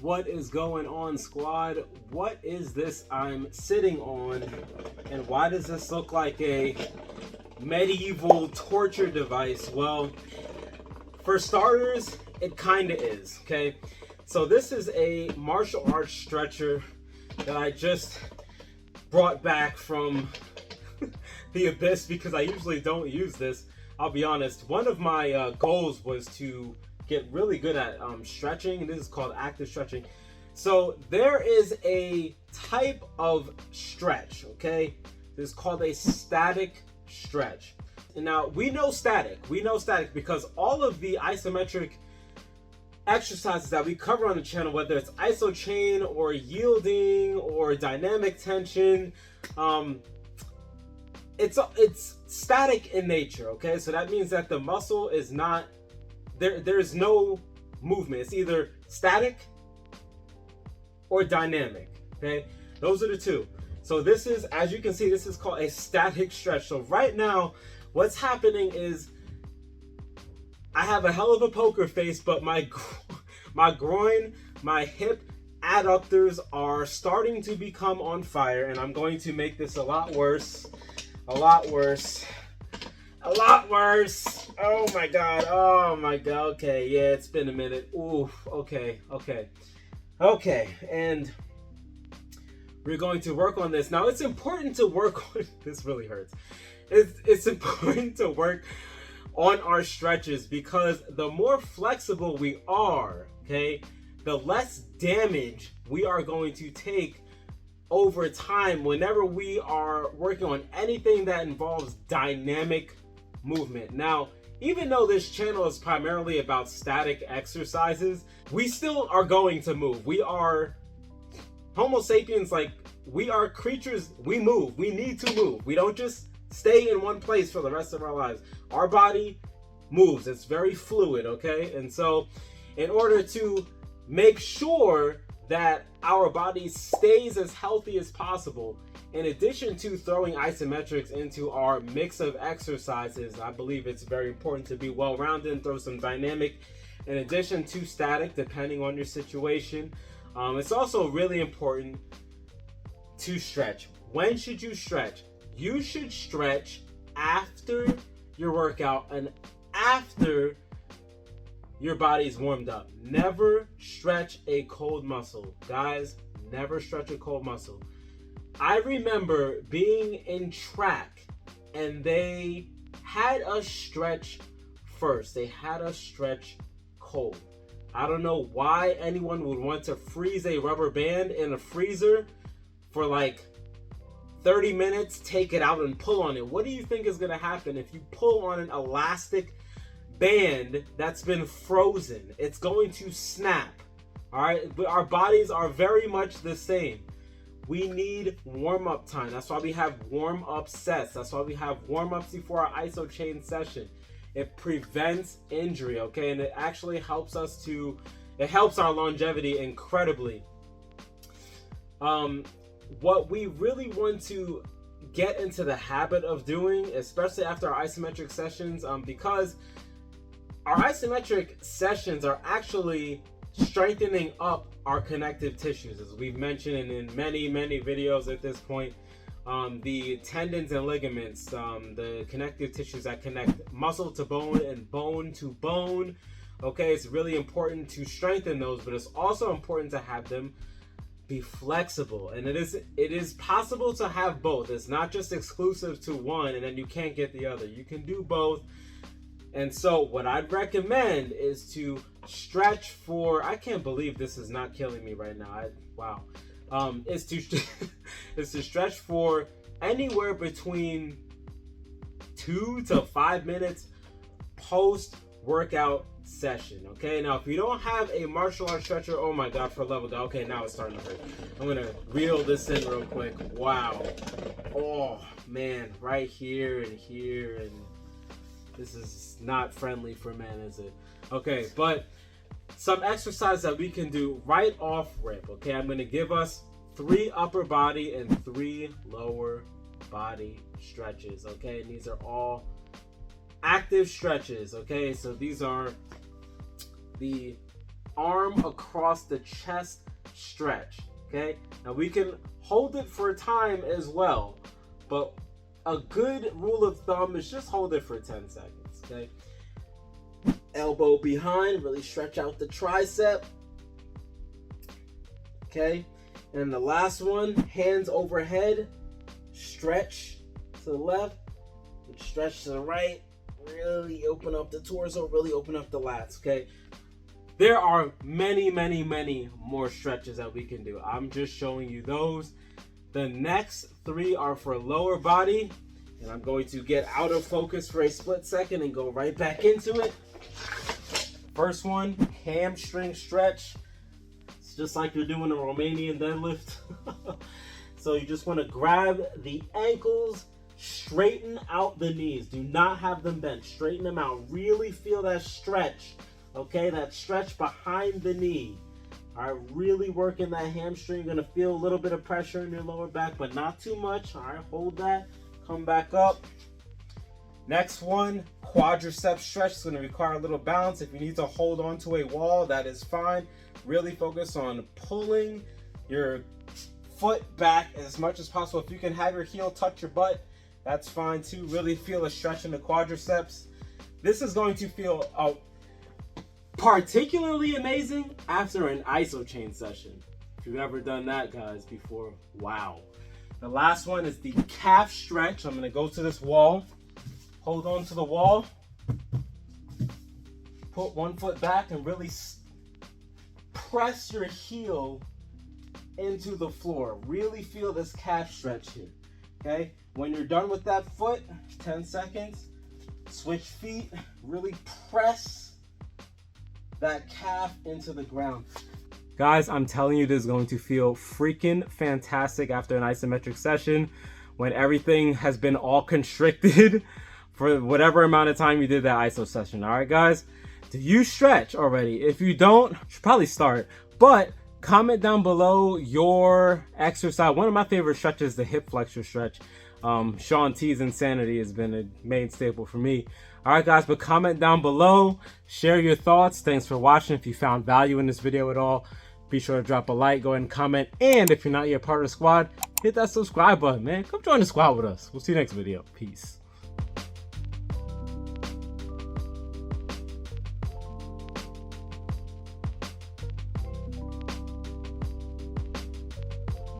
What is going on, squad? What is this I'm sitting on, and why does this look like a medieval torture device? Well, for starters, it kind of is, okay? So this is a martial arts stretcher that I just brought back from the abyss because I usually don't use this. I'll be honest, one of my goals was to get really good at stretching. This is called active stretching. So there is a type of stretch, okay? This is called a static stretch. And now we know static because all of the isometric exercises that we cover on the channel, whether it's iso chain or yielding or dynamic tension, it's static in nature, okay? So that means that the muscle is not there's no movement. It's either static or dynamic, okay? Those are the two. So this is, as you can see, this is called a static stretch. So right now, what's happening is I have a hell of a poker face, but my groin, my hip adductors are starting to become on fire, and I'm going to make this a lot worse. A lot worse. Oh my god. Okay, yeah, it's been a minute. Oof. Okay. And we're going to work on this. Now, it's important to work on this. Really hurts. It's important to work on our stretches because the more flexible we are, okay, the less damage we are going to take over time whenever we are working on anything that involves dynamic movement. Now, even though this channel is primarily about static exercises, we still are going to move. We are Homo sapiens, like, we are creatures, we move. We need to move. We don't just stay in one place for the rest of our lives. Our body moves. It's very fluid, okay? And so in order to make sure that our body stays as healthy as possible, in addition to throwing isometrics into our mix of exercises, I believe it's very important to be well-rounded and throw some dynamic in addition to static, depending on your situation. It's also really important to stretch. When should you stretch? You should stretch after your workout and after your body's warmed up. Never stretch a cold muscle. Guys, never stretch a cold muscle. I remember being in track and they had us stretch first. They had us stretch cold. I don't know why anyone would want to freeze a rubber band in a freezer for like 30 minutes, take it out and pull on it. What do you think is going to happen if you pull on an elastic band that's been frozen? It's going to snap. All right, our bodies are very much the same. We need warm-up time. That's why we have warm-up sets. That's why we have warm-ups before our iso chain session. It prevents injury, okay? And it actually helps us to, it helps our longevity incredibly. What we really want to get into the habit of doing, especially after our isometric sessions, because our isometric sessions are actually strengthening up our connective tissues, as we've mentioned in many videos at this point. The tendons and ligaments, the connective tissues that connect muscle to bone and bone to bone. Okay, it's really important to strengthen those, but it's also important to have them be flexible. And it is possible to have both. It's not just exclusive to one and then you can't get the other. You can do both. And so what I'd recommend is to stretch for, I can't believe this is not killing me right now. Wow. Is to stretch for anywhere between 2 to 5 minutes post workout session. Okay, now if you don't have a martial arts stretcher, oh my god, for love of God. Okay, now it's starting to hurt. I'm gonna reel this in real quick. Wow. Oh man, right here and here, and this is not friendly for men, is it? Okay, but some exercise that we can do right off rip. Okay, I'm gonna give us 3 upper body and 3 lower body stretches. Okay, and these are all active stretches. Okay, so these are the arm across the chest stretch, okay? Now we can hold it for time as well, but a good rule of thumb is just hold it for 10 seconds, okay? Elbow behind, really stretch out the tricep, okay? And the last one, hands overhead, stretch to the left, stretch to the right, really open up the torso, really open up the lats, okay? There are many, many, many more stretches that we can do. I'm just showing you those. The next 3 are for lower body, and I'm going to get out of focus for a split second and go right back into it. First one, hamstring stretch. It's just like you're doing a Romanian deadlift. So you just want to grab the ankles, straighten out the knees. Do not have them bent. Straighten them out. Really feel that stretch. Okay, that stretch behind the knee. All right, really working that hamstring. You're gonna feel a little bit of pressure in your lower back, but not too much. All right, hold that. Come back up. Next one, quadricep stretch. It's gonna require a little balance. If you need to hold on to a wall, that is fine. Really focus on pulling your foot back as much as possible. If you can have your heel touch your butt, that's fine too. Really feel a stretch in the quadriceps. This is going to feel particularly amazing after an iso chain session. If you've ever done that, guys, before, wow. The last one is the calf stretch. I'm gonna go to this wall, hold on to the wall, put one foot back and really press your heel into the floor. Really feel this calf stretch here, okay? When you're done with that foot, 10 seconds, switch feet, really press that calf into the ground. Guys, I'm telling you, this is going to feel freaking fantastic after an isometric session when everything has been all constricted for whatever amount of time you did that iso session. All right, guys, do you stretch already? If you don't, you should probably start, but comment down below your exercise. One of my favorite stretches is the hip flexor stretch. Sean T's Insanity has been a main staple for me. All right, guys, but comment down below, share your thoughts. Thanks for watching. If you found value in this video at all, be sure to drop a like, go ahead and comment. And if you're not yet part of the squad, hit that subscribe button, man. Come join the squad with us. We'll see you next video. Peace.